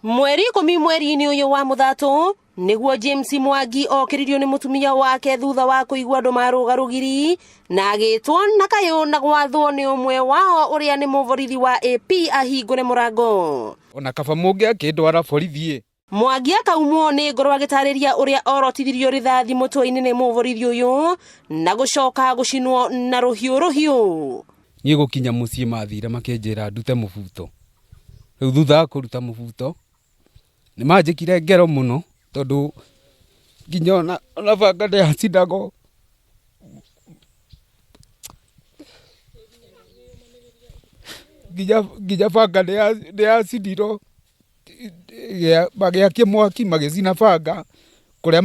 Mweri 10 mweri-inĩ ũyũ wa Mũthatu nĩguo James Mwangi okĩririo nĩ mũtumia wake thutha wa kũigua andũ marũgarũgiri na agĩtwo na kayũ na gwathwo nĩ ũmwe wao ũrĩa nĩ mũborithi wa AP ahingũre mũrango. Ona kaba mũngĩ akĩndwara borithi. Mwangi akaumwo nĩ ngoro agĩtarĩria ũrĩa orotithirio rithathi mũtwe-inĩ nĩ mũborithi ũyũ na gũcoka gũcinwo na rũhiũ. Niĩ gũkinya mũciĩ mathire makĩnjĩra ndute mũbuto. Rĩu thutha wa kũruta mũbuto nĩ manjĩkire ngero mũno tondũ nginya ona banga ndĩacindago. Nginya banga ndĩacindirwo magĩakia mwaki magĩcina banga kũrĩa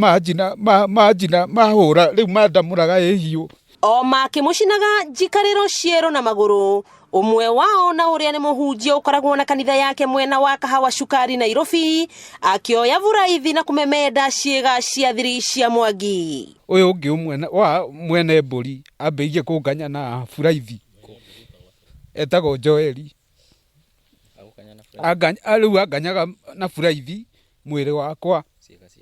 manjina mahũra rĩu mandamũraga ĩhiũ. O makĩmũcinaga njikarĩro ciero na magũrũ. Ũmwe wao na ũrĩa nĩ mũhunjia ũkoragwo na kanitha yake mwena wa Kahawa Cukari Nairobi akĩoya buraithi na kũmemenda ciĩga cia thiri cia Mwangi. Ũyũ ũngĩ mwene mbũri ambĩirie kũnganya na buraithi etagwo Joeli. Rĩu anganyaga na buraithi mwĩrĩ wakwa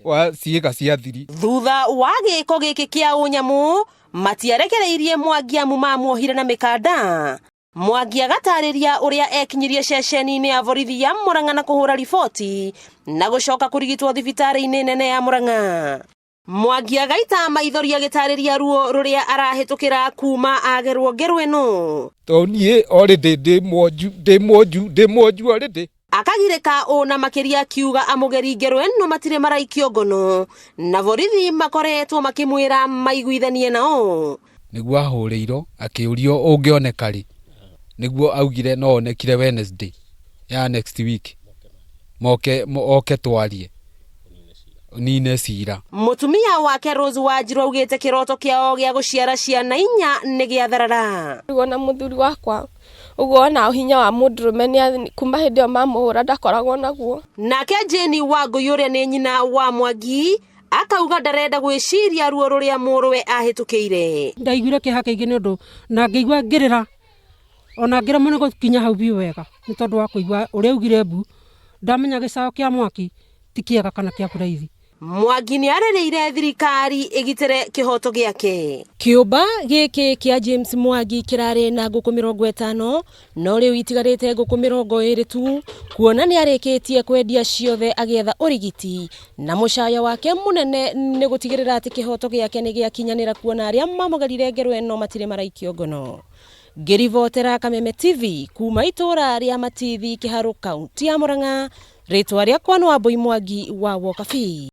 wa ciĩga cia thiri. Thutha wa gĩko gĩkĩ kĩa ũnyamũ matiarekereirie Mwangi amu mamuohire na mĩkanda. Mwangi agatarĩria ũrĩa ekinyirie ceceni-inĩ ya borithi ya Murang'a na kũhũra riboti na gũcoka kũrigitwo thibitarĩ-inĩ nene ya Murang'a. Mwangi agaita maithori agĩtarĩria ruo rũrĩa arahĩtũkĩra kuma agerwo ngero ĩno. To niĩ already ndĩ mwonju already. Akagirĩka ona makĩria akiuga amũgeri ngero ĩno matirĩ maraikio ngono na borithi makoretwo makĩmwĩra maiguithanie nao. Nĩguo ahũrĩirwo akĩũrio ũngĩoneka rĩ. Nĩguo augire no onekire Wednesday ya next week moke twarie nine cira. Mũtumia wake Rose Wanjiru augĩte kĩroto kĩao gĩa gũciara ciana 4 nĩ gĩatharara. Ona mũthuri wakwa ũguo ona hinya wa mũndũrũme kuma hĩndĩ ĩyo mamũhũra ndakoragwo naguo. Nake Jane Wangũi ũrĩa nĩ nyina wa Mwangi akauga ndarenda gwĩciria ruo rũrĩa mũrũwe ahĩtũkĩire. Ndaiguire kĩeha kĩingĩ nĩ ũndũ na ngĩigua ngĩrĩra ona ngira mũno gũkinya hau biũ wega nĩ tondũ wa kũigua ũrĩa augire mbu ndamenya gĩcaũ kĩa mwaki ti kĩega kana kĩa buraithi. Mwangi nĩ arĩrĩire thirikari ĩgitĩre kĩhoto gĩake. Kĩũmba gĩkĩ kĩa James Mwangi kĩrarĩ na ngũkũ 50 no rĩu itigarĩte ngũkũ 20 tu kuona nĩ arĩkĩtie kwendia ciothe agĩetha ũrigiti na mũcaya wake mũnene nĩ gũtigĩrĩra atĩ kĩhoto gĩake nĩ gĩakinyanĩra kuona arĩa mamũgerire ngero ĩno matirĩ maraikio ngono. Ngĩribotera Kameme TV kuma itũra rĩa Matithi Kĩharũ kaunti ya Murang'a, rĩtwa rĩakwa nĩ Wambui Mwangi wa Wokabi.